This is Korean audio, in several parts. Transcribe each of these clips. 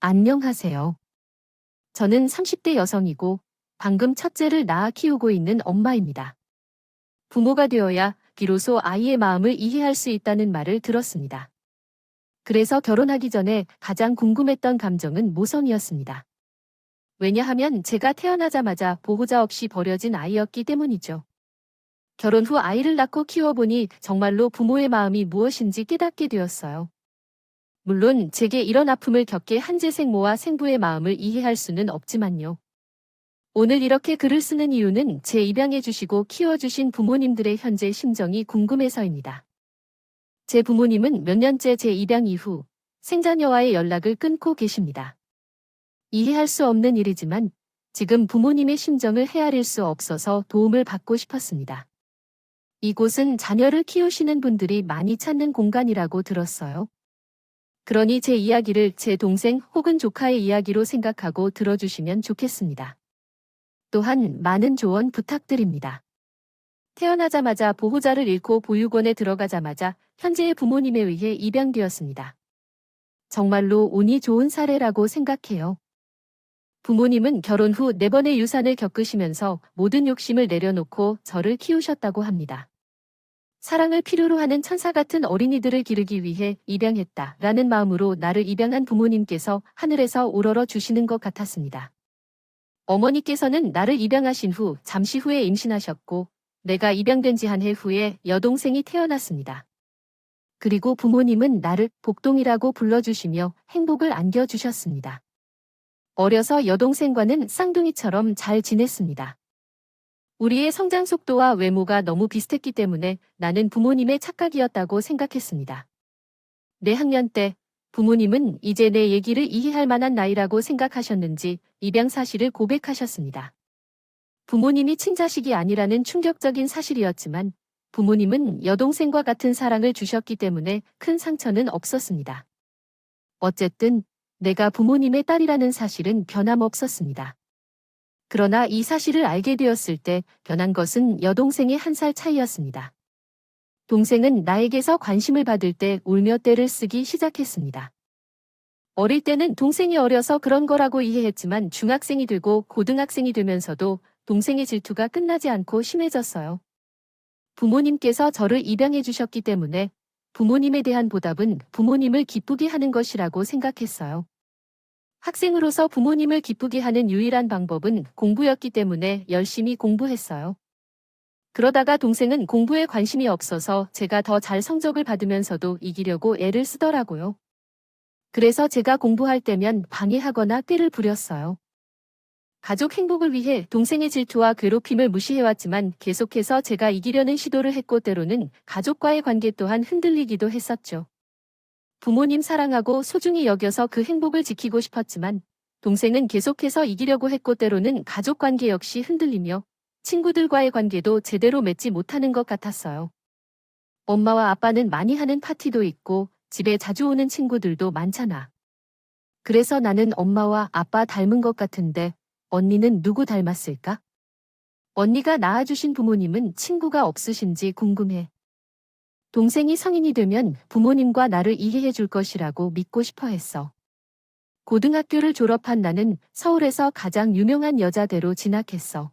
안녕하세요. 저는 30대 여성이고 방금 첫째를 낳아 키우고 있는 엄마입니다. 부모가 되어야 비로소 아이의 마음을 이해할 수 있다는 말을 들었습니다. 그래서 결혼하기 전에 가장 궁금했던 감정은 모성이었습니다. 왜냐하면 제가 태어나자마자 보호자 없이 버려진 아이였기 때문이죠. 결혼 후 아이를 낳고 키워보니 정말로 부모의 마음이 무엇인지 깨닫게 되었어요. 물론 제게 이런 아픔을 겪게 한 제 생모와 생부의 마음을 이해할 수는 없지만요. 오늘 이렇게 글을 쓰는 이유는 제 입양해주시고 키워주신 부모님들의 현재 심정이 궁금해서입니다. 제 부모님은 몇 년째 제 입양 이후 생자녀와의 연락을 끊고 계십니다. 이해할 수 없는 일이지만 지금 부모님의 심정을 헤아릴 수 없어서 도움을 받고 싶었습니다. 이곳은 자녀를 키우시는 분들이 많이 찾는 공간이라고 들었어요. 그러니 제 이야기를 제 동생 혹은 조카의 이야기로 생각하고 들어주시면 좋겠습니다. 또한 많은 조언 부탁드립니다. 태어나자마자 보호자를 잃고 보육원에 들어가자마자 현재의 부모님에 의해 입양되었습니다. 정말로 운이 좋은 사례라고 생각해요. 부모님은 결혼 후 4번의 유산을 겪으시면서 모든 욕심을 내려놓고 저를 키우셨다고 합니다. 사랑을 필요로 하는 천사 같은 어린이들을 기르기 위해 입양했다라는 마음으로 나를 입양한 부모님께서 하늘에서 우러러 주시는 것 같았습니다. 어머니께서는 나를 입양하신 후 잠시 후에 임신하셨고 내가 입양된 지 한 해 후에 여동생이 태어났습니다. 그리고 부모님은 나를 복동이라고 불러주시며 행복을 안겨주셨습니다. 어려서 여동생과는 쌍둥이처럼 잘 지냈습니다. 우리의 성장 속도와 외모가 너무 비슷했기 때문에 나는 부모님의 착각이었다고 생각했습니다. 내 학년 때 부모님은 이제 내 얘기를 이해할 만한 나이라고 생각하셨는지 입양 사실을 고백하셨습니다. 부모님이 친자식이 아니라는 충격적인 사실이었지만 부모님은 여동생과 같은 사랑을 주셨기 때문에 큰 상처는 없었습니다. 어쨌든 내가 부모님의 딸이라는 사실은 변함없었습니다. 그러나 이 사실을 알게 되었을 때 변한 것은 여동생의 1살 차이였습니다. 동생은 나에게서 관심을 받을 때 울며 떼를 쓰기 시작했습니다. 어릴 때는 동생이 어려서 그런 거라고 이해했지만 중학생이 되고 고등학생이 되면서도 동생의 질투가 끝나지 않고 심해졌어요. 부모님께서 저를 입양해 주셨기 때문에 부모님에 대한 보답은 부모님을 기쁘게 하는 것이라고 생각했어요. 학생으로서 부모님을 기쁘게 하는 유일한 방법은 공부였기 때문에 열심히 공부했어요. 그러다가 동생은 공부에 관심이 없어서 제가 더 잘 성적을 받으면서도 이기려고 애를 쓰더라고요. 그래서 제가 공부할 때면 방해하거나 꾀를 부렸어요. 가족 행복을 위해 동생의 질투와 괴롭힘을 무시해왔지만 계속해서 제가 이기려는 시도를 했고 때로는 가족과의 관계 또한 흔들리기도 했었죠. 부모님 사랑하고 소중히 여겨서 그 행복을 지키고 싶었지만 동생은 계속해서 이기려고 했고 때로는 가족 관계 역시 흔들리며 친구들과의 관계도 제대로 맺지 못하는 것 같았어요. 엄마와 아빠는 많이 하는 파티도 있고 집에 자주 오는 친구들도 많잖아. 그래서 나는 엄마와 아빠 닮은 것 같은데 언니는 누구 닮았을까? 언니가 낳아주신 부모님은 친구가 없으신지 궁금해. 동생이 성인이 되면 부모님과 나를 이해해 줄 것이라고 믿고 싶어 했어. 고등학교를 졸업한 나는 서울에서 가장 유명한 여자대로 진학했어.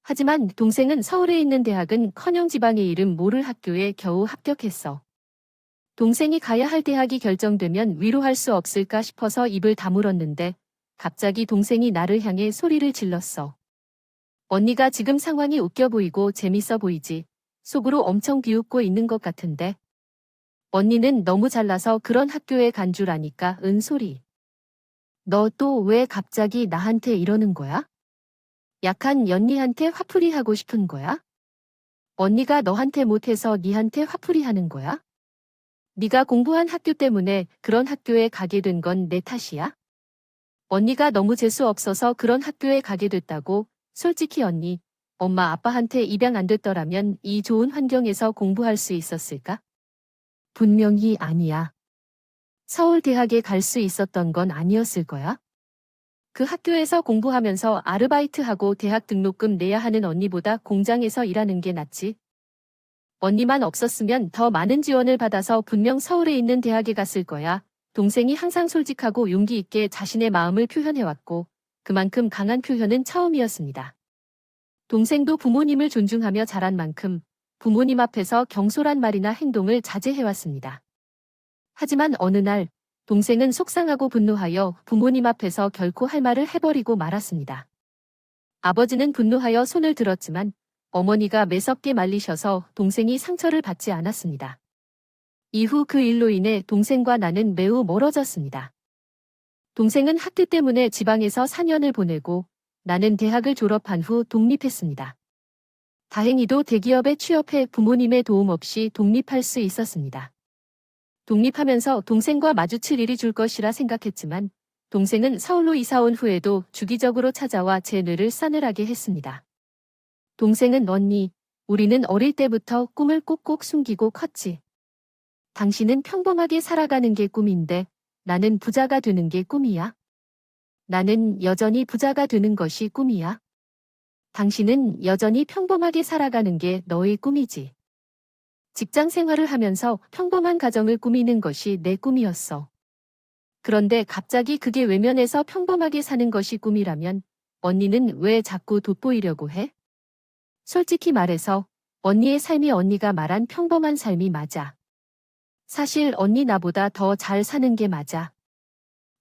하지만 동생은 서울에 있는 대학은 커녕 지방의 이름 모를 학교에 겨우 합격했어. 동생이 가야 할 대학이 결정되면 위로할 수 없을까 싶어서 입을 다물었는데 갑자기 동생이 나를 향해 소리를 질렀어. 언니가 지금 상황이 웃겨 보이고 재밌어 보이지. 속으로 엄청 비웃고 있는 것 같은데. 언니는 너무 잘나서 그런 학교에 간 줄 아니까 은소리. 너 또 왜 갑자기 나한테 이러는 거야? 약한 연니한테 화풀이 하고 싶은 거야? 언니가 너한테 못해서 니한테 화풀이 하는 거야? 네가 공부한 학교 때문에 그런 학교에 가게 된 건 내 탓이야? 언니가 너무 재수 없어서 그런 학교에 가게 됐다고. 솔직히 언니, 엄마 아빠한테 입양 안 됐더라면 이 좋은 환경에서 공부할 수 있었을까? 분명히 아니야. 서울대학에 갈 수 있었던 건 아니었을 거야? 그 학교에서 공부하면서 아르바이트하고 대학 등록금 내야 하는 언니보다 공장에서 일하는 게 낫지. 언니만 없었으면 더 많은 지원을 받아서 분명 서울에 있는 대학에 갔을 거야. 동생이 항상 솔직하고 용기 있게 자신의 마음을 표현해왔고 그만큼 강한 표현은 처음이었습니다. 동생도 부모님을 존중하며 자란 만큼 부모님 앞에서 경솔한 말이나 행동을 자제해왔습니다. 하지만 어느 날 동생은 속상하고 분노하여 부모님 앞에서 결코 할 말을 해버리고 말았습니다. 아버지는 분노하여 손을 들었지만 어머니가 매섭게 말리셔서 동생이 상처를 받지 않았습니다. 이후 그 일로 인해 동생과 나는 매우 멀어졌습니다. 동생은 학교 때문에 지방에서 4년을 보내고 나는 대학을 졸업한 후 독립했습니다. 다행히도 대기업에 취업해 부모님의 도움 없이 독립할 수 있었습니다. 독립하면서 동생과 마주칠 일이 줄 것이라 생각했지만 동생은 서울로 이사 온 후에도 주기적으로 찾아와 제 뇌를 싸늘하게 했습니다. 동생은 언니, 우리는 어릴 때부터 꿈을 꼭꼭 숨기고 컸지. 당신은 평범하게 살아가는 게 꿈인데 나는 부자가 되는 게 꿈이야. 나는 여전히 부자가 되는 것이 꿈이야. 당신은 여전히 평범하게 살아가는 게 너의 꿈이지. 직장 생활을 하면서 평범한 가정을 꾸미는 것이 내 꿈이었어. 그런데 갑자기 그게 외면해서 평범하게 사는 것이 꿈이라면 언니는 왜 자꾸 돋보이려고 해? 솔직히 말해서 언니의 삶이 언니가 말한 평범한 삶이 맞아. 사실 언니 나보다 더 잘 사는 게 맞아.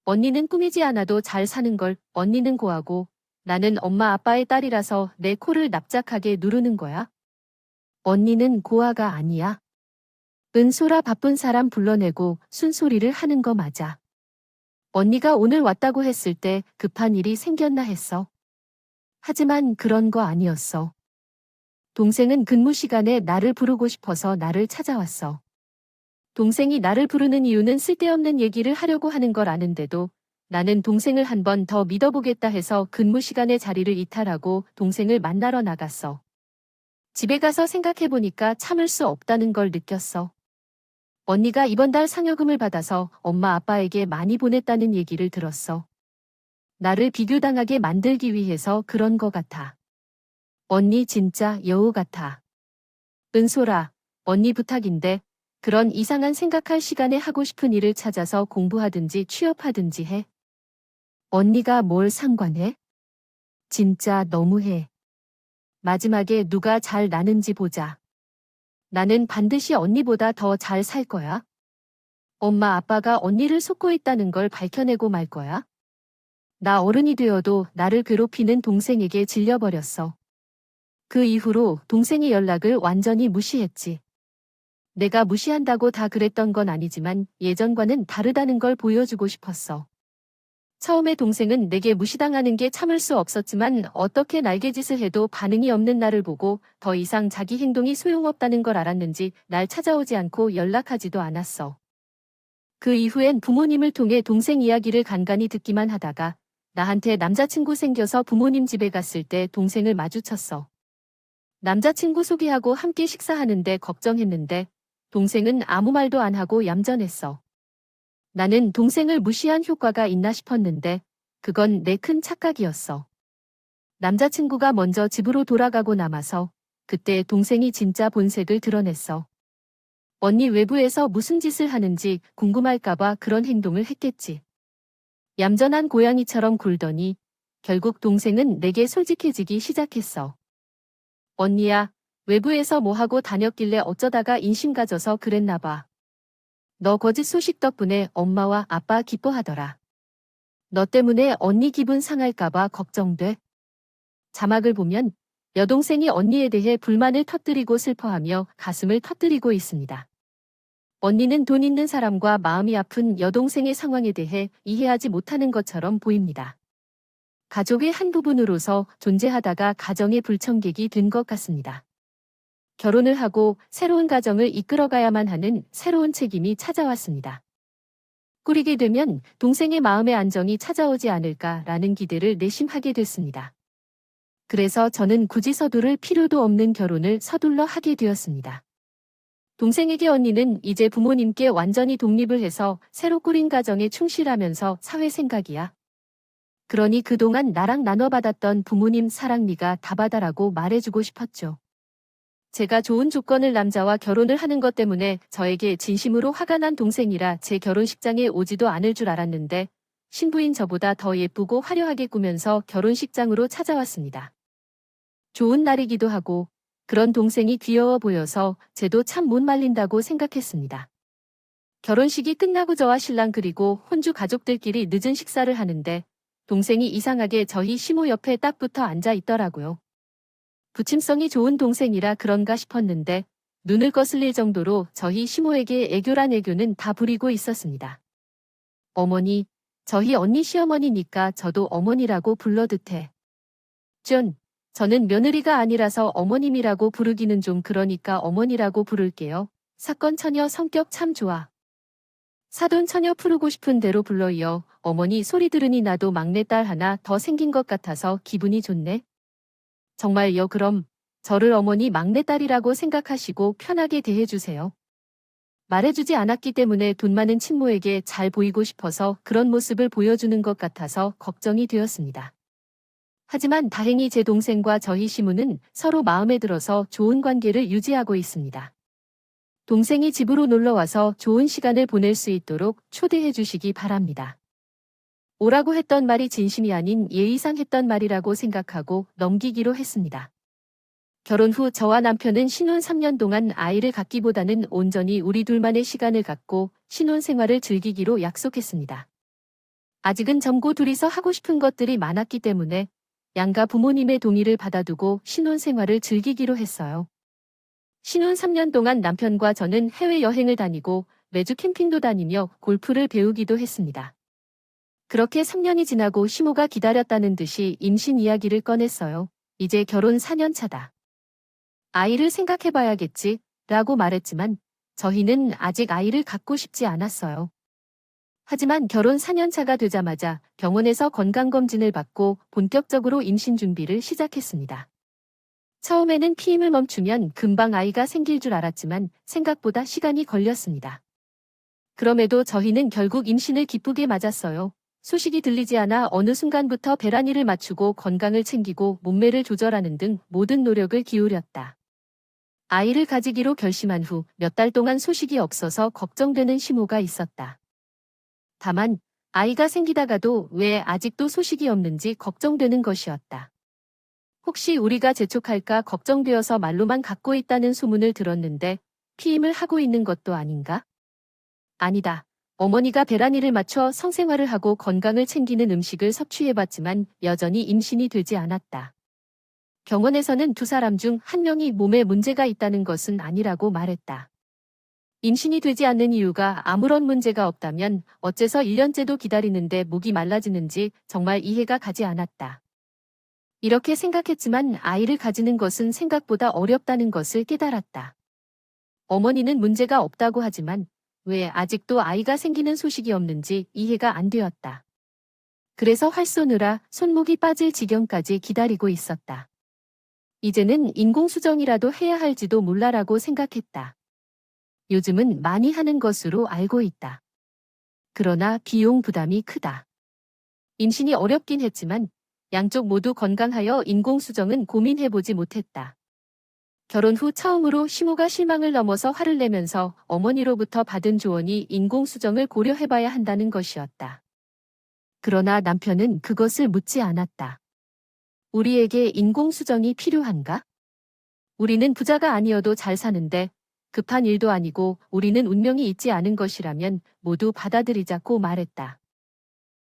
언니는 꾸미지 않아도 잘 사는 걸 언니는 고하고 나는 엄마 아빠의 딸이라서 내 코를 납작하게 누르는 거야. 언니는 고아가 아니야. 은솔아 바쁜 사람 불러내고 순소리를 하는 거 맞아. 언니가 오늘 왔다고 했을 때 급한 일이 생겼나 했어. 하지만 그런 거 아니었어. 동생은 근무 시간에 나를 부르고 싶어서 나를 찾아왔어. 동생이 나를 부르는 이유는 쓸데없는 얘기를 하려고 하는 걸 아는데도 나는 동생을 한 번 더 믿어보겠다 해서 근무 시간에 자리를 이탈하고 동생을 만나러 나갔어. 집에 가서 생각해보니까 참을 수 없다는 걸 느꼈어. 언니가 이번 달 상여금을 받아서 엄마 아빠에게 많이 보냈다는 얘기를 들었어. 나를 비교당하게 만들기 위해서 그런 거 같아. 언니 진짜 여우 같아. 은솔아, 언니 부탁인데 그런 이상한 생각할 시간에 하고 싶은 일을 찾아서 공부하든지 취업하든지 해. 언니가 뭘 상관해? 진짜 너무해. 마지막에 누가 잘 나는지 보자. 나는 반드시 언니보다 더 잘 살 거야. 엄마 아빠가 언니를 속고 있다는 걸 밝혀내고 말 거야. 나 어른이 되어도 나를 괴롭히는 동생에게 질려버렸어. 그 이후로 동생의 연락을 완전히 무시했지. 내가 무시한다고 다 그랬던 건 아니지만 예전과는 다르다는 걸 보여주고 싶었어. 처음에 동생은 내게 무시당하는 게 참을 수 없었지만 어떻게 날개짓을 해도 반응이 없는 나를 보고 더 이상 자기 행동이 소용없다는 걸 알았는지 날 찾아오지 않고 연락하지도 않았어. 그 이후엔 부모님을 통해 동생 이야기를 간간히 듣기만 하다가 나한테 남자친구 생겨서 부모님 집에 갔을 때 동생을 마주쳤어. 남자친구 소개하고 함께 식사하는데 걱정했는데 동생은 아무 말도 안 하고 얌전했어. 나는 동생을 무시한 효과가 있나 싶었는데 그건 내 큰 착각이었어. 남자친구가 먼저 집으로 돌아가고 남아서 그때 동생이 진짜 본색을 드러냈어. 언니 외부에서 무슨 짓을 하는지 궁금할까봐 그런 행동을 했겠지. 얌전한 고양이처럼 굴더니 결국 동생은 내게 솔직해지기 시작했어. 언니야, 외부에서 뭐하고 다녔길래 어쩌다가 인심 가져서 그랬나 봐. 너 거짓 소식 덕분에 엄마와 아빠 기뻐하더라. 너 때문에 언니 기분 상할까봐 걱정돼. 자막을 보면 여동생이 언니에 대해 불만을 터뜨리고 슬퍼하며 가슴을 터뜨리고 있습니다. 언니는 돈 있는 사람과 마음이 아픈 여동생의 상황에 대해 이해하지 못하는 것처럼 보입니다. 가족의 한 부분으로서 존재하다가 가정의 불청객이 된 것 같습니다. 결혼을 하고 새로운 가정을 이끌어가야만 하는 새로운 책임이 찾아왔습니다. 꾸리게 되면 동생의 마음의 안정이 찾아오지 않을까라는 기대를 내심하게 됐습니다. 그래서 저는 굳이 서두를 필요도 없는 결혼을 서둘러 하게 되었습니다. 동생에게 언니는 이제 부모님께 완전히 독립을 해서 새로 꾸린 가정에 충실하면서 사회 생각이야. 그러니 그동안 나랑 나눠받았던 부모님 사랑 네가 다 받아라고 말해주고 싶었죠. 제가 좋은 조건을 남자와 결혼을 하는 것 때문에 저에게 진심으로 화가 난 동생이라 제 결혼식장에 오지도 않을 줄 알았는데 신부인 저보다 더 예쁘고 화려하게 꾸면서 결혼식장으로 찾아왔습니다. 좋은 날이기도 하고 그런 동생이 귀여워 보여서 쟤도 참 못 말린다고 생각했습니다. 결혼식이 끝나고 저와 신랑 그리고 혼주 가족들끼리 늦은 식사를 하는데 동생이 이상하게 저희 시모 옆에 딱 붙어 앉아 있더라고요. 부침성이 좋은 동생이라 그런가 싶었는데 눈을 거슬릴 정도로 저희 시모에게 애교란 애교는 다 부리고 있었습니다. 어머니, 저희 언니 시어머니니까 저도 어머니라고 불러듯해. 저는 며느리가 아니라서 어머님이라고 부르기는 좀 그러니까 어머니라고 부를게요. 사건 처녀 성격 참 좋아. 사돈 처녀 부르고 싶은 대로 불러요. 어머니 소리 들으니 나도 막내딸 하나 더 생긴 것 같아서 기분이 좋네. 정말요. 그럼 저를 어머니 막내딸이라고 생각하시고 편하게 대해주세요. 말해주지 않았기 때문에 돈 많은 친모에게 잘 보이고 싶어서 그런 모습을 보여주는 것 같아서 걱정이 되었습니다. 하지만 다행히 제 동생과 저희 시무는 서로 마음에 들어서 좋은 관계를 유지하고 있습니다. 동생이 집으로 놀러와서 좋은 시간을 보낼 수 있도록 초대해 주시기 바랍니다. 오라고 했던 말이 진심이 아닌 예의상 했던 말이라고 생각하고 넘기기로 했습니다. 결혼 후 저와 남편은 신혼 3년 동안 아이를 갖기보다는 온전히 우리 둘만의 시간을 갖고 신혼 생활을 즐기기로 약속했습니다. 아직은 젊고 둘이서 하고 싶은 것들이 많았기 때문에 양가 부모님의 동의를 받아두고 신혼 생활을 즐기기로 했어요. 신혼 3년 동안 남편과 저는 해외여행을 다니고 매주 캠핑도 다니며 골프를 배우기도 했습니다. 그렇게 3년이 지나고 시모가 기다렸다는 듯이 임신 이야기를 꺼냈어요. 이제 결혼 4년 차다. 아이를 생각해봐야겠지 라고 말했지만 저희는 아직 아이를 갖고 싶지 않았어요. 하지만 결혼 4년 차가 되자마자 병원에서 건강검진을 받고 본격적으로 임신 준비를 시작했습니다. 처음에는 피임을 멈추면 금방 아이가 생길 줄 알았지만 생각보다 시간이 걸렸습니다. 그럼에도 저희는 결국 임신을 기쁘게 맞았어요. 소식이 들리지 않아 어느 순간부터 배란이를 맞추고 건강을 챙기고 몸매를 조절하는 등 모든 노력을 기울였다. 아이를 가지기로 결심한 후 몇 달 동안 소식이 없어서 걱정되는 시모가 있었다. 다만 아이가 생기다가도 왜 아직도 소식이 없는지 걱정되는 것이었다. 혹시 우리가 재촉할까 걱정되어서 말로만 갖고 있다는 소문을 들었는데 피임을 하고 있는 것도 아닌가? 아니다. 어머니가 배란이를 맞춰 성생활을 하고 건강을 챙기는 음식을 섭취해봤지만 여전히 임신이 되지 않았다. 병원에서는 두 사람 중 한 명이 몸에 문제가 있다는 것은 아니라고 말했다. 임신이 되지 않는 이유가 아무런 문제가 없다면 어째서 1년째도 기다리는데 목이 말라지는지 정말 이해가 가지 않았다. 이렇게 생각했지만 아이를 가지는 것은 생각보다 어렵다는 것을 깨달았다. 어머니는 문제가 없다고 하지만 왜 아직도 아이가 생기는 소식이 없는지 이해가 안 되었다. 그래서 활 쏘느라 손목이 빠질 지경까지 기다리고 있었다. 이제는 인공수정이라도 해야 할지도 몰라라고 생각했다. 요즘은 많이 하는 것으로 알고 있다. 그러나 비용 부담이 크다. 임신이 어렵긴 했지만 양쪽 모두 건강하여 인공수정은 고민해보지 못했다. 결혼 후 처음으로 시모가 실망을 넘어서 화를 내면서 어머니로부터 받은 조언이 인공수정을 고려해봐야 한다는 것이었다. 그러나 남편은 그것을 묻지 않았다. 우리에게 인공수정이 필요한가? 우리는 부자가 아니어도 잘 사는데 급한 일도 아니고 우리는 운명이 있지 않은 것이라면 모두 받아들이자고 말했다.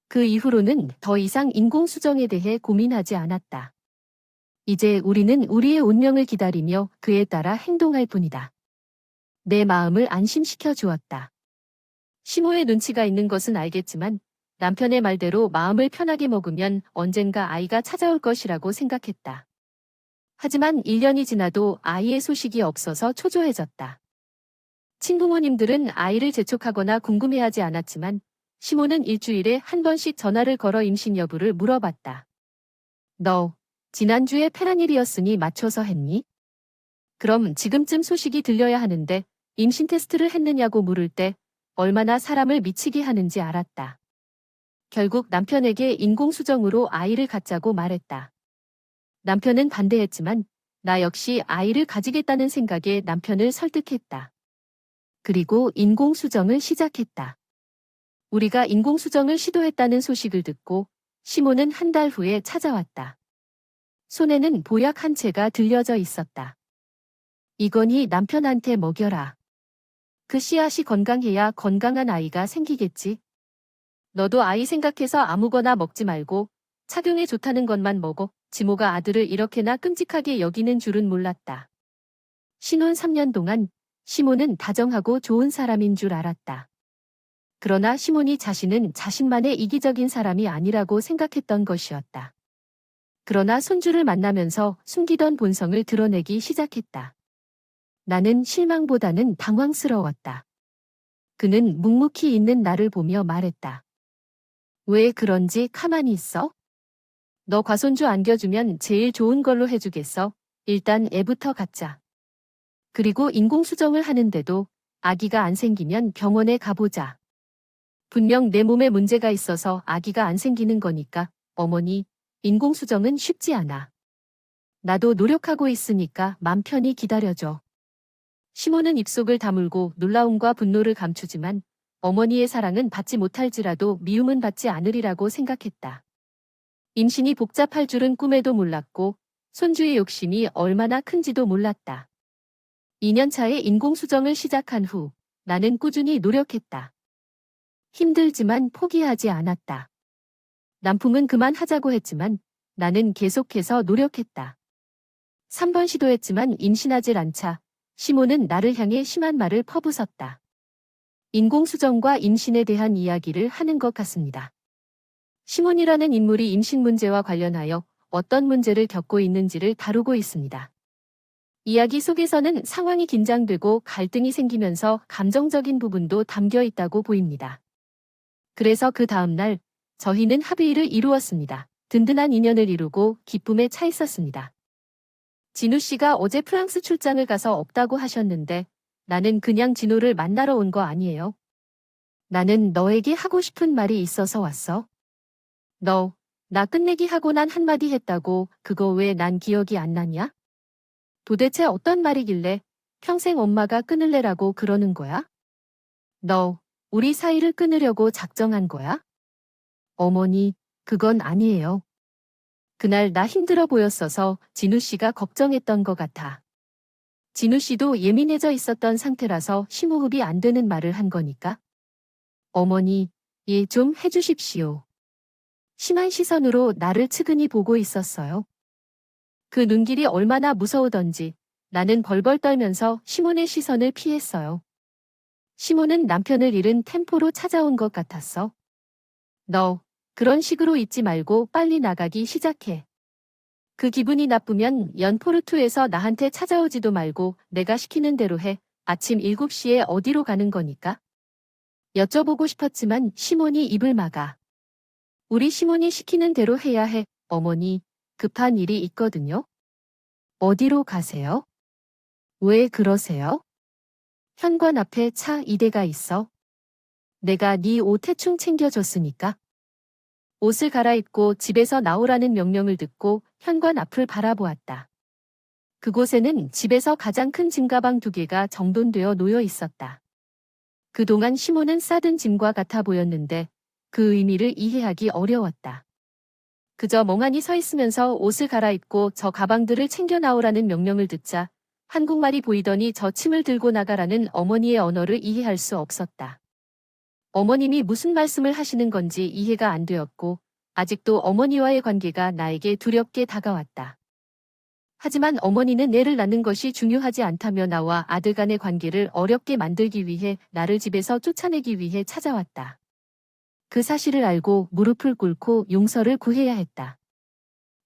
그 이후로는 더 이상 인공수정에 대해 고민하지 않았다. 이제 우리는 우리의 운명을 기다리며 그에 따라 행동할 뿐이다. 내 마음을 안심시켜 주었다. 시모의 눈치가 있는 것은 알겠지만 남편의 말대로 마음을 편하게 먹으면 언젠가 아이가 찾아올 것이라고 생각했다. 하지만 1년이 지나도 아이의 소식이 없어서 초조해졌다. 친부모님들은 아이를 재촉하거나 궁금해하지 않았지만 시모는 일주일에 한 번씩 전화를 걸어 임신 여부를 물어봤다. 너, 지난주에 페라닐이었으니 맞춰서 했니? 그럼 지금쯤 소식이 들려야 하는데 임신 테스트를 했느냐고 물을 때 얼마나 사람을 미치게 하는지 알았다. 결국 남편에게 인공수정으로 아이를 갖자고 말했다. 남편은 반대했지만 나 역시 아이를 가지겠다는 생각에 남편을 설득했다. 그리고 인공수정을 시작했다. 우리가 인공수정을 시도했다는 소식을 듣고 시모는 한 달 후에 찾아왔다. 손에는 보약 한 채가 들려져 있었다. 이거니 남편한테 먹여라. 그 씨앗이 건강해야 건강한 아이가 생기겠지. 너도 아이 생각해서 아무거나 먹지 말고 착용에 좋다는 것만 먹어. 지모가 아들을 이렇게나 끔찍하게 여기는 줄은 몰랐다. 신혼 3년 동안 시모는 다정하고 좋은 사람인 줄 알았다. 그러나 시몬이 자신은 자신만의 이기적인 사람이 아니라고 생각했던 것이었다. 그러나 손주를 만나면서 숨기던 본성을 드러내기 시작했다. 나는 실망보다는 당황스러웠다. 그는 묵묵히 있는 나를 보며 말했다. 왜 그런지 가만히 있어? 너 과손주 안겨주면 제일 좋은 걸로 해주겠어. 일단 애부터 갖자. 그리고 인공수정을 하는데도 아기가 안 생기면 병원에 가보자. 분명 내 몸에 문제가 있어서 아기가 안 생기는 거니까. 어머니, 인공수정은 쉽지 않아. 나도 노력하고 있으니까 맘 편히 기다려줘. 시모는 입속을 다물고 놀라움과 분노를 감추지만 어머니의 사랑은 받지 못할지라도 미움은 받지 않으리라고 생각했다. 임신이 복잡할 줄은 꿈에도 몰랐고 손주의 욕심이 얼마나 큰지도 몰랐다. 2년 차에 인공수정을 시작한 후 나는 꾸준히 노력했다. 힘들지만 포기하지 않았다. 남풍은 그만하자고 했지만 나는 계속해서 노력했다. 3번 시도했지만 임신하질 않자 시모는 나를 향해 심한 말을 퍼붓었다. 인공수정과 임신에 대한 이야기를 하는 것 같습니다. 시몬이라는 인물이 임신 문제와 관련하여 어떤 문제를 겪고 있는지를 다루고 있습니다. 이야기 속에서는 상황이 긴장되고 갈등이 생기면서 감정적인 부분도 담겨 있다고 보입니다. 그래서 그 다음날 저희는 합의를 이루었습니다. 든든한 인연을 이루고 기쁨에 차 있었습니다. 진우 씨가 어제 프랑스 출장을 가서 없다고 하셨는데 나는 그냥 진우를 만나러 온 거 아니에요. 나는 너에게 하고 싶은 말이 있어서 왔어. 너, 나 끝내기 하고 난 한마디 했다고 그거 왜 난 기억이 안 나냐? 도대체 어떤 말이길래 평생 엄마가 끊을래라고 그러는 거야? 너, 우리 사이를 끊으려고 작정한 거야? 어머니, 그건 아니에요. 그날 나 힘들어 보였어서 진우 씨가 걱정했던 것 같아. 진우 씨도 예민해져 있었던 상태라서 심호흡이 안 되는 말을 한 거니까. 어머니, 예 좀 해주십시오. 심한 시선으로 나를 측은히 보고 있었어요. 그 눈길이 얼마나 무서우던지 나는 벌벌 떨면서 시몬의 시선을 피했어요. 시몬은 남편을 잃은 템포로 찾아온 것 같았어. 너, 그런 식으로 있지 말고 빨리 나가기 시작해. 그 기분이 나쁘면 연포르투에서 나한테 찾아오지도 말고 내가 시키는 대로 해. 아침 7시에 어디로 가는 거니까? 여쭤보고 싶었지만 시몬이 입을 막아. 우리 시몬이 시키는 대로 해야 해. 어머니, 급한 일이 있거든요. 어디로 가세요? 왜 그러세요? 현관 앞에 차 2대가 있어. 내가 네 옷 대충 챙겨줬으니까. 옷을 갈아입고 집에서 나오라는 명령을 듣고 현관 앞을 바라보았다. 그곳에는 집에서 가장 큰 짐가방 2개가 정돈되어 놓여 있었다. 그동안 시몬은 싸든 짐과 같아 보였는데 그 의미를 이해하기 어려웠다. 그저 멍하니 서 있으면서 옷을 갈아입고 저 가방들을 챙겨 나오라는 명령을 듣자 한국말이 보이더니 저 짐을 들고 나가라는 어머니의 언어를 이해할 수 없었다. 어머님이 무슨 말씀을 하시는 건지 이해가 안 되었고 아직도 어머니와의 관계가 나에게 두렵게 다가왔다. 하지만 어머니는 애를 낳는 것이 중요하지 않다며 나와 아들 간의 관계를 어렵게 만들기 위해 나를 집에서 쫓아내기 위해 찾아왔다. 그 사실을 알고 무릎을 꿇고 용서를 구해야 했다.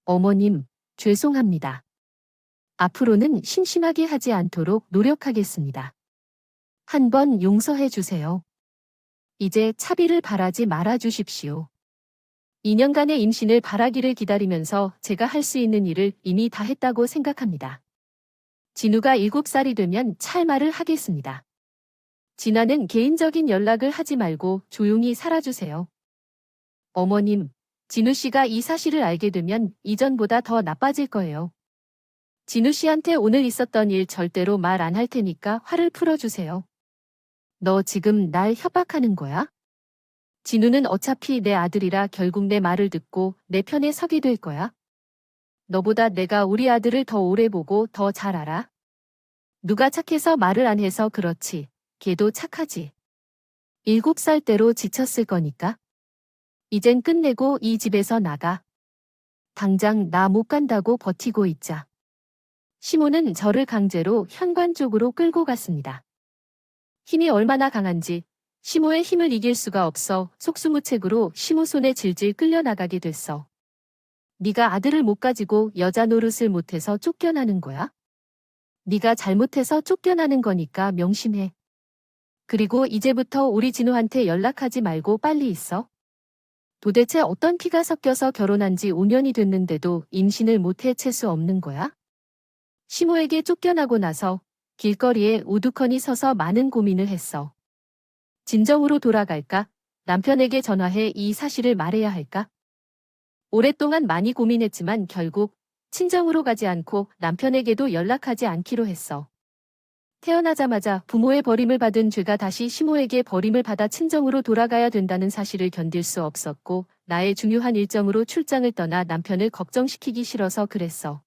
어머님, 죄송합니다. 앞으로는 심심하게 하지 않도록 노력하겠습니다. 한번 용서해 주세요. 이제 차비를 바라지 말아 주십시오. 2년간의 임신을 바라기를 기다리면서 제가 할 수 있는 일을 이미 다 했다고 생각합니다. 진우가 7살이 되면 찰말을 하겠습니다. 진아는 개인적인 연락을 하지 말고 조용히 살아주세요. 어머님, 진우 씨가 이 사실을 알게 되면 이전보다 더 나빠질 거예요. 진우 씨한테 오늘 있었던 일 절대로 말 안 할 테니까 화를 풀어주세요. 너 지금 날 협박하는 거야? 진우는 어차피 내 아들이라 결국 내 말을 듣고 내 편에 서게 될 거야. 너보다 내가 우리 아들을 더 오래 보고 더 잘 알아. 누가 착해서 말을 안 해서 그렇지. 걔도 착하지. 7살 때로 지쳤을 거니까. 이젠 끝내고 이 집에서 나가. 당장 나 못 간다고 버티고 있자. 시모는 저를 강제로 현관 쪽으로 끌고 갔습니다. 힘이 얼마나 강한지 시모의 힘을 이길 수가 없어 속수무책으로 시모 손에 질질 끌려나가게 됐어. 네가 아들을 못 가지고 여자 노릇을 못해서 쫓겨나는 거야? 네가 잘못해서 쫓겨나는 거니까 명심해. 그리고 이제부터 우리 진우한테 연락하지 말고 빨리 있어. 도대체 어떤 피가 섞여서 결혼한 지 5년이 됐는데도 임신을 못 해칠 수 없는 거야? 시모에게 쫓겨나고 나서 길거리에 우두커니 서서 많은 고민을 했어. 진정으로 돌아갈까? 남편에게 전화해 이 사실을 말해야 할까? 오랫동안 많이 고민했지만 결국 친정으로 가지 않고 남편에게도 연락하지 않기로 했어. 태어나자마자 부모의 버림을 받은 죄가 다시 시모에게 버림을 받아 친정으로 돌아가야 된다는 사실을 견딜 수 없었고 나의 중요한 일정으로 출장을 떠나 남편을 걱정시키기 싫어서 그랬어.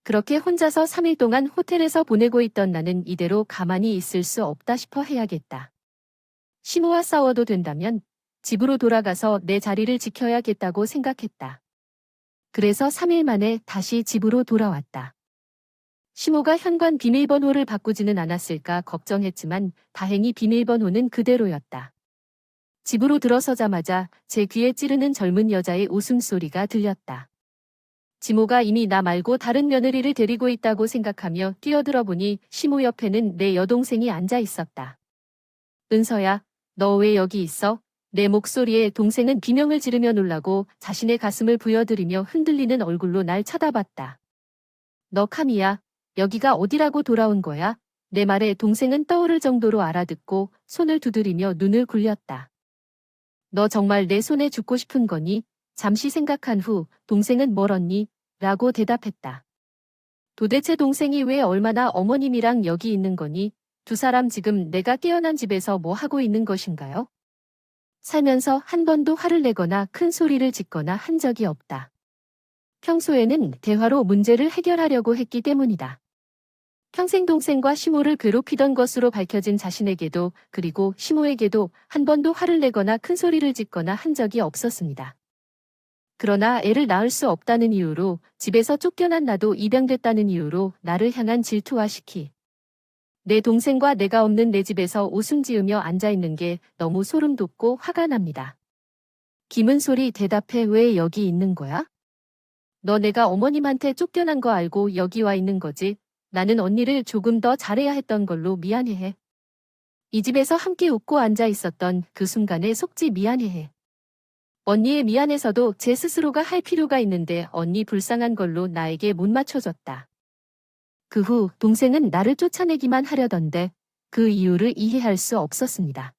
그렇게 혼자서 3일 동안 호텔에서 보내고 있던 나는 이대로 가만히 있을 수 없다 싶어 해야겠다. 시모와 싸워도 된다면 집으로 돌아가서 내 자리를 지켜야겠다고 생각했다. 그래서 3일 만에 다시 집으로 돌아왔다. 시모가 현관 비밀번호를 바꾸지는 않았을까 걱정했지만 다행히 비밀번호는 그대로였다. 집으로 들어서자마자 제 귀에 찌르는 젊은 여자의 웃음소리가 들렸다. 지모가 이미 나 말고 다른 며느리를 데리고 있다고 생각하며 뛰어들어 보니 시모 옆에는 내 여동생이 앉아 있었다. 은서야, 너 왜 여기 있어? 내 목소리에 동생은 비명을 지르며 놀라고 자신의 가슴을 부여들이며 흔들리는 얼굴로 날 쳐다봤다. 너 카미야, 여기가 어디라고 돌아온 거야? 내 말에 동생은 떠오를 정도로 알아듣고 손을 두드리며 눈을 굴렸다. 너 정말 내 손에 죽고 싶은 거니? 잠시 생각한 후 동생은 멀었니? 라고 대답했다. 도대체 동생이 왜 얼마나 어머님이랑 여기 있는 거니? 두 사람 지금 내가 깨어난 집에서 뭐 하고 있는 것인가요? 살면서 한 번도 화를 내거나 큰 소리를 짓거나 한 적이 없다. 평소에는 대화로 문제를 해결하려고 했기 때문이다. 평생 동생과 시모를 괴롭히던 것으로 밝혀진 자신에게도 그리고 시모에게도 한 번도 화를 내거나 큰 소리를 짓거나 한 적이 없었습니다. 그러나 애를 낳을 수 없다는 이유로 집에서 쫓겨난 나도 입양됐다는 이유로 나를 향한 질투와 시기. 내 동생과 내가 없는 내 집에서 웃음 지으며 앉아있는 게 너무 소름 돋고 화가 납니다. 김은솔이 대답해 왜 여기 있는 거야? 너 내가 어머님한테 쫓겨난 거 알고 여기 와 있는 거지? 나는 언니를 조금 더 잘해야 했던 걸로 미안해해. 이 집에서 함께 웃고 앉아 있었던 그 순간에 속지 미안해해. 언니의 미안해서도 제 스스로가 할 필요가 있는데 언니 불쌍한 걸로 나에게 못 맞춰줬다. 그 후 동생은 나를 쫓아내기만 하려던데 그 이유를 이해할 수 없었습니다.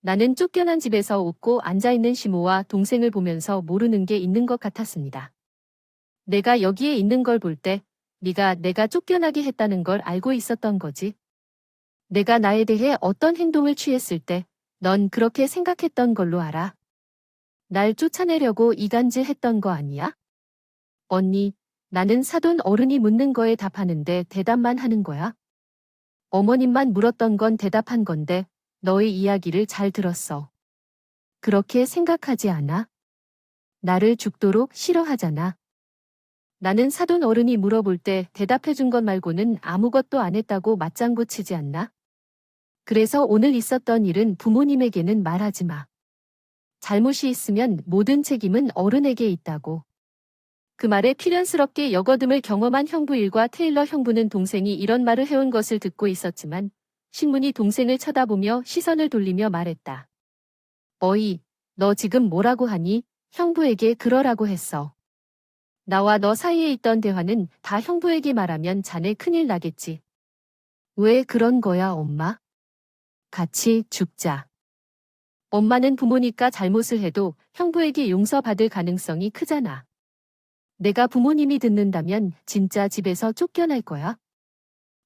나는 쫓겨난 집에서 웃고 앉아있는 시모와 동생을 보면서 모르는 게 있는 것 같았습니다. 내가 여기에 있는 걸 볼 때 네가 내가 쫓겨나게 했다는 걸 알고 있었던 거지. 내가 나에 대해 어떤 행동을 취했을 때 넌 그렇게 생각했던 걸로 알아. 날 쫓아내려고 이간질했던 거 아니야? 언니, 나는 사돈 어른이 묻는 거에 답하는데 대답만 하는 거야. 어머님만 물었던 건 대답한 건데 너의 이야기를 잘 들었어. 그렇게 생각하지 않아? 나를 죽도록 싫어하잖아. 나는 사돈 어른이 물어볼 때 대답해준 것 말고는 아무것도 안 했다고 맞장구 치지 않나? 그래서 오늘 있었던 일은 부모님에게는 말하지 마. 잘못이 있으면 모든 책임은 어른에게 있다고. 그 말에 필연스럽게 여거듬을 경험한 형부 일과 테일러 형부는 동생이 이런 말을 해온 것을 듣고 있었지만 신문이 동생을 쳐다보며 시선을 돌리며 말했다. 어이, 너 지금 뭐라고 하니? 형부에게 그러라고 했어. 나와 너 사이에 있던 대화는 다 형부에게 말하면 자네 큰일 나겠지. 왜 그런 거야, 엄마? 같이 죽자. 엄마는 부모니까 잘못을 해도 형부에게 용서받을 가능성이 크잖아. 내가 부모님이 듣는다면 진짜 집에서 쫓겨날 거야.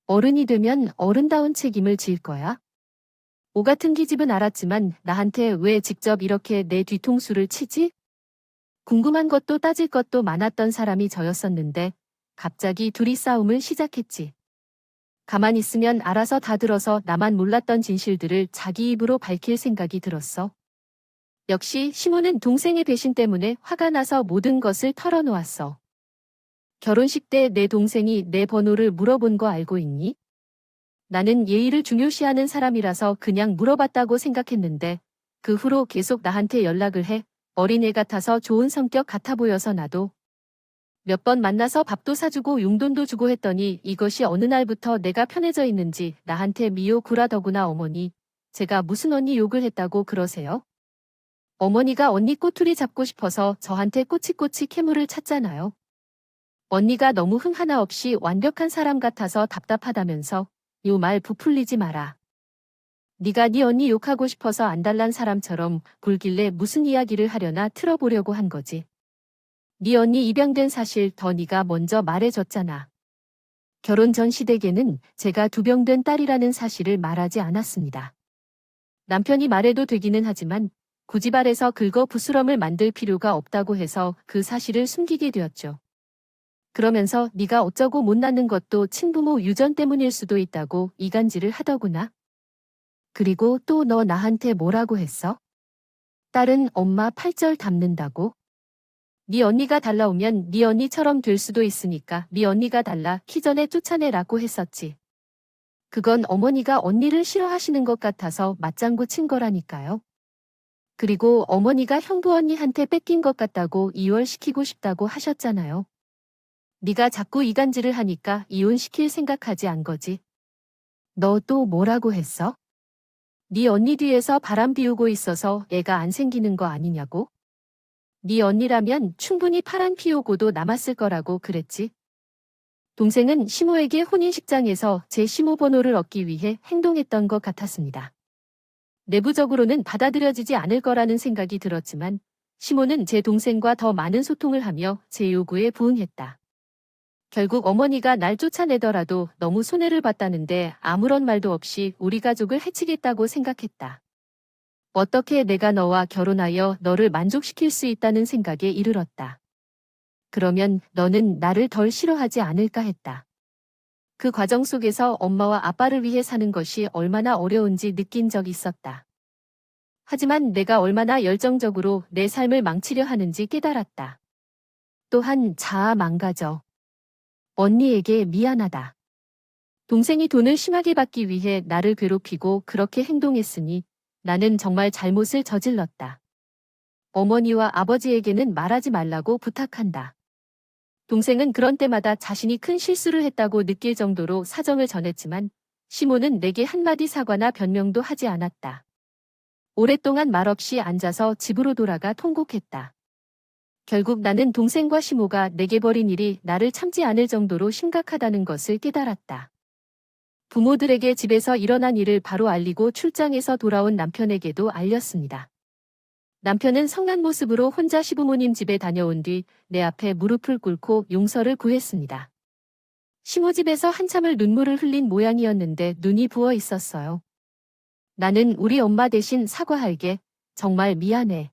어른이 되면 어른다운 책임을 질 거야. 오 같은 기집은 알았지만 나한테 왜 직접 이렇게 내 뒤통수를 치지? 궁금한 것도 따질 것도 많았던 사람이 저였었는데 갑자기 둘이 싸움을 시작했지. 가만히 있으면 알아서 다 들어서 나만 몰랐던 진실들을 자기 입으로 밝힐 생각이 들었어. 역시 시모는 동생의 배신 때문에 화가 나서 모든 것을 털어놓았어. 결혼식 때 내 동생이 내 번호를 물어본 거 알고 있니? 나는 예의를 중요시하는 사람이라서 그냥 물어봤다고 생각했는데 그 후로 계속 나한테 연락을 해. 어린애 같아서 좋은 성격 같아 보여서 나도 몇 번 만나서 밥도 사주고 용돈도 주고 했더니 이것이 어느 날부터 내가 편해져 있는지 나한테 미워구라. 더구나 어머니, 제가 무슨 언니 욕을 했다고 그러세요? 어머니가 언니 꼬투리 잡고 싶어서 저한테 꼬치꼬치 캐물을 찼잖아요. 언니가 너무 흠 하나 없이 완벽한 사람 같아서 답답하다면서 요 말 부풀리지 마라. 네가 네 언니 욕하고 싶어서 안달난 사람처럼 굴길래 무슨 이야기를 하려나 틀어보려고 한 거지. 네 언니 입양된 사실 더 네가 먼저 말해줬잖아. 결혼 전 시댁에는 제가 두병된 딸이라는 사실을 말하지 않았습니다. 남편이 말해도 되기는 하지만 굳이 말해서 긁어 부스럼을 만들 필요가 없다고 해서 그 사실을 숨기게 되었죠. 그러면서 네가 어쩌고 못 낳는 것도 친부모 유전 때문일 수도 있다고 이간질을 하더구나. 그리고 또 너 나한테 뭐라고 했어? 딸은 엄마 팔절 닮는다고? 네 언니가 달라오면 네 언니처럼 될 수도 있으니까 네 언니가 달라 키 전에 쫓아내라고 했었지. 그건 어머니가 언니를 싫어하시는 것 같아서 맞장구 친 거라니까요. 그리고 어머니가 형부 언니한테 뺏긴 것 같다고 이혼시키고 싶다고 하셨잖아요. 네가 자꾸 이간질을 하니까 이혼시킬 생각하지 안 거지. 너 또 뭐라고 했어? 네 언니 뒤에서 바람 피우고 있어서 애가 안 생기는 거 아니냐고? 네 언니라면 충분히 바람 피우고도 남았을 거라고 그랬지. 동생은 시모에게 혼인식장에서 제 시모 번호를 얻기 위해 행동했던 것 같았습니다. 내부적으로는 받아들여지지 않을 거라는 생각이 들었지만 시모는 제 동생과 더 많은 소통을 하며 제 요구에 부응했다. 결국 어머니가 날 쫓아내더라도 너무 손해를 봤다는데 아무런 말도 없이 우리 가족을 해치겠다고 생각했다. 어떻게 내가 너와 결혼하여 너를 만족시킬 수 있다는 생각에 이르렀다. 그러면 너는 나를 덜 싫어하지 않을까 했다. 그 과정 속에서 엄마와 아빠를 위해 사는 것이 얼마나 어려운지 느낀 적이 있었다. 하지만 내가 얼마나 열정적으로 내 삶을 망치려 하는지 깨달았다. 또한 자아 망가져. 언니에게 미안하다. 동생이 돈을 심하게 받기 위해 나를 괴롭히고 그렇게 행동했으니 나는 정말 잘못을 저질렀다. 어머니와 아버지에게는 말하지 말라고 부탁한다. 동생은 그런 때마다 자신이 큰 실수를 했다고 느낄 정도로 사정을 전했지만 시모는 내게 한마디 사과나 변명도 하지 않았다. 오랫동안 말없이 앉아서 집으로 돌아가 통곡했다. 결국 나는 동생과 시모가 내게 벌인 일이 나를 참지 않을 정도로 심각하다는 것을 깨달았다. 부모들에게 집에서 일어난 일을 바로 알리고 출장에서 돌아온 남편에게도 알렸습니다. 남편은 성난 모습으로 혼자 시부모님 집에 다녀온 뒤 내 앞에 무릎을 꿇고 용서를 구했습니다. 시모 집에서 한참을 눈물을 흘린 모양이었는데 눈이 부어 있었어요. 나는 우리 엄마 대신 사과할게. 정말 미안해.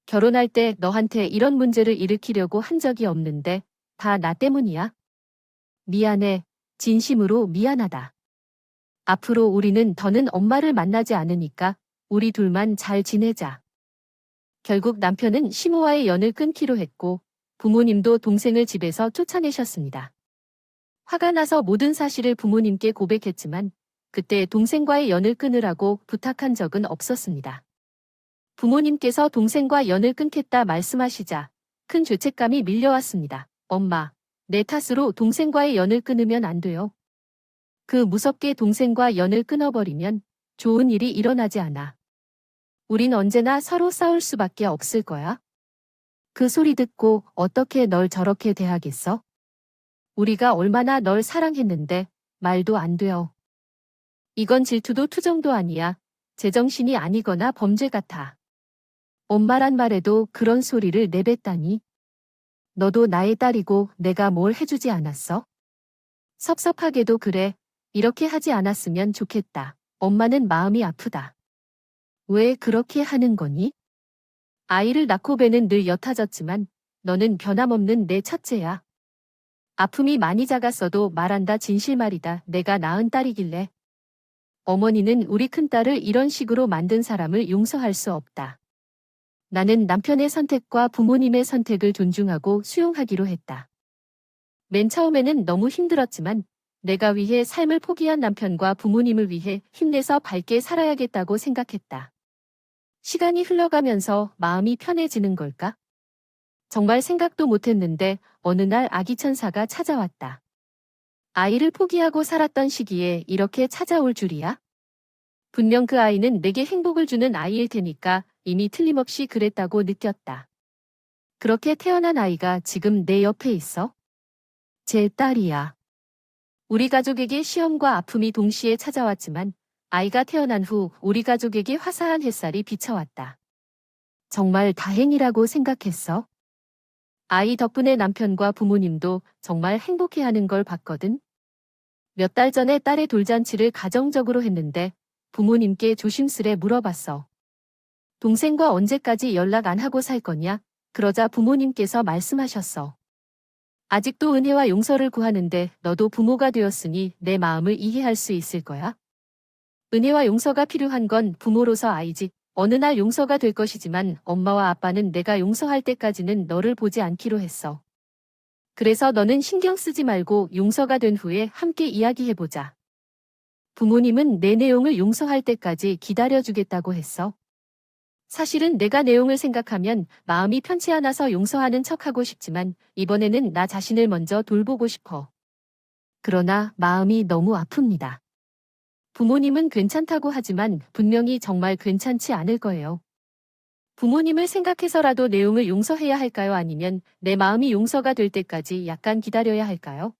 결혼할 때 너한테 이런 문제를 일으키려고 한 적이 없는데 다 나 때문이야. 미안해. 진심으로 미안하다. 앞으로 우리는 더는 엄마를 만나지 않으니까 우리 둘만 잘 지내자. 결국 남편은 시모와의 연을 끊기로 했고 부모님도 동생을 집에서 쫓아내셨습니다. 화가 나서 모든 사실을 부모님께 고백했지만 그때 동생과의 연을 끊으라고 부탁한 적은 없었습니다. 부모님께서 동생과 연을 끊겠다 말씀하시자 큰 죄책감이 밀려왔습니다. 엄마, 내 탓으로 동생과의 연을 끊으면 안 돼요. 그 무섭게 동생과 연을 끊어버리면 좋은 일이 일어나지 않아. 우린 언제나 서로 싸울 수밖에 없을 거야. 그 소리 듣고 어떻게 널 저렇게 대하겠어? 우리가 얼마나 널 사랑했는데 말도 안 돼요. 이건 질투도 투정도 아니야. 제정신이 아니거나 범죄 같아. 엄마란 말에도 그런 소리를 내뱉다니. 너도 나의 딸이고 내가 뭘 해주지 않았어? 섭섭하게도 그래. 이렇게 하지 않았으면 좋겠다. 엄마는 마음이 아프다. 왜 그렇게 하는 거니? 아이를 낳고 배는 늘 옅어졌지만 너는 변함없는 내 첫째야. 아픔이 많이 작았어도 말한다 진실말이다. 내가 낳은 딸이길래. 어머니는 우리 큰딸을 이런 식으로 만든 사람을 용서할 수 없다. 나는 남편의 선택과 부모님의 선택을 존중하고 수용하기로 했다. 맨 처음에는 너무 힘들었지만 내가 위해 삶을 포기한 남편과 부모님을 위해 힘내서 밝게 살아야겠다고 생각했다. 시간이 흘러가면서 마음이 편해지는 걸까? 정말 생각도 못했는데 어느 날 아기 천사가 찾아왔다. 아이를 포기하고 살았던 시기에 이렇게 찾아올 줄이야? 분명 그 아이는 내게 행복을 주는 아이일 테니까 이미 틀림없이 그랬다고 느꼈다. 그렇게 태어난 아이가 지금 내 옆에 있어? 제 딸이야. 우리 가족에게 시험과 아픔이 동시에 찾아왔지만 아이가 태어난 후 우리 가족에게 화사한 햇살이 비춰왔다. 정말 다행이라고 생각했어. 아이 덕분에 남편과 부모님도 정말 행복해하는 걸 봤거든. 몇 달 전에 딸의 돌잔치를 가정적으로 했는데 부모님께 조심스레 물어봤어. 동생과 언제까지 연락 안 하고 살 거냐? 그러자 부모님께서 말씀하셨어. 아직도 은혜와 용서를 구하는데 너도 부모가 되었으니 내 마음을 이해할 수 있을 거야? 은혜와 용서가 필요한 건 부모로서 아이지. 어느 날 용서가 될 것이지만 엄마와 아빠는 내가 용서할 때까지는 너를 보지 않기로 했어. 그래서 너는 신경 쓰지 말고 용서가 된 후에 함께 이야기해보자. 부모님은 내 내용을 용서할 때까지 기다려주겠다고 했어. 사실은 내가 내용을 생각하면 마음이 편치 않아서 용서하는 척하고 싶지만 이번에는 나 자신을 먼저 돌보고 싶어. 그러나 마음이 너무 아픕니다. 부모님은 괜찮다고 하지만 분명히 정말 괜찮지 않을 거예요. 부모님을 생각해서라도 내용을 용서해야 할까요? 아니면 내 마음이 용서가 될 때까지 약간 기다려야 할까요?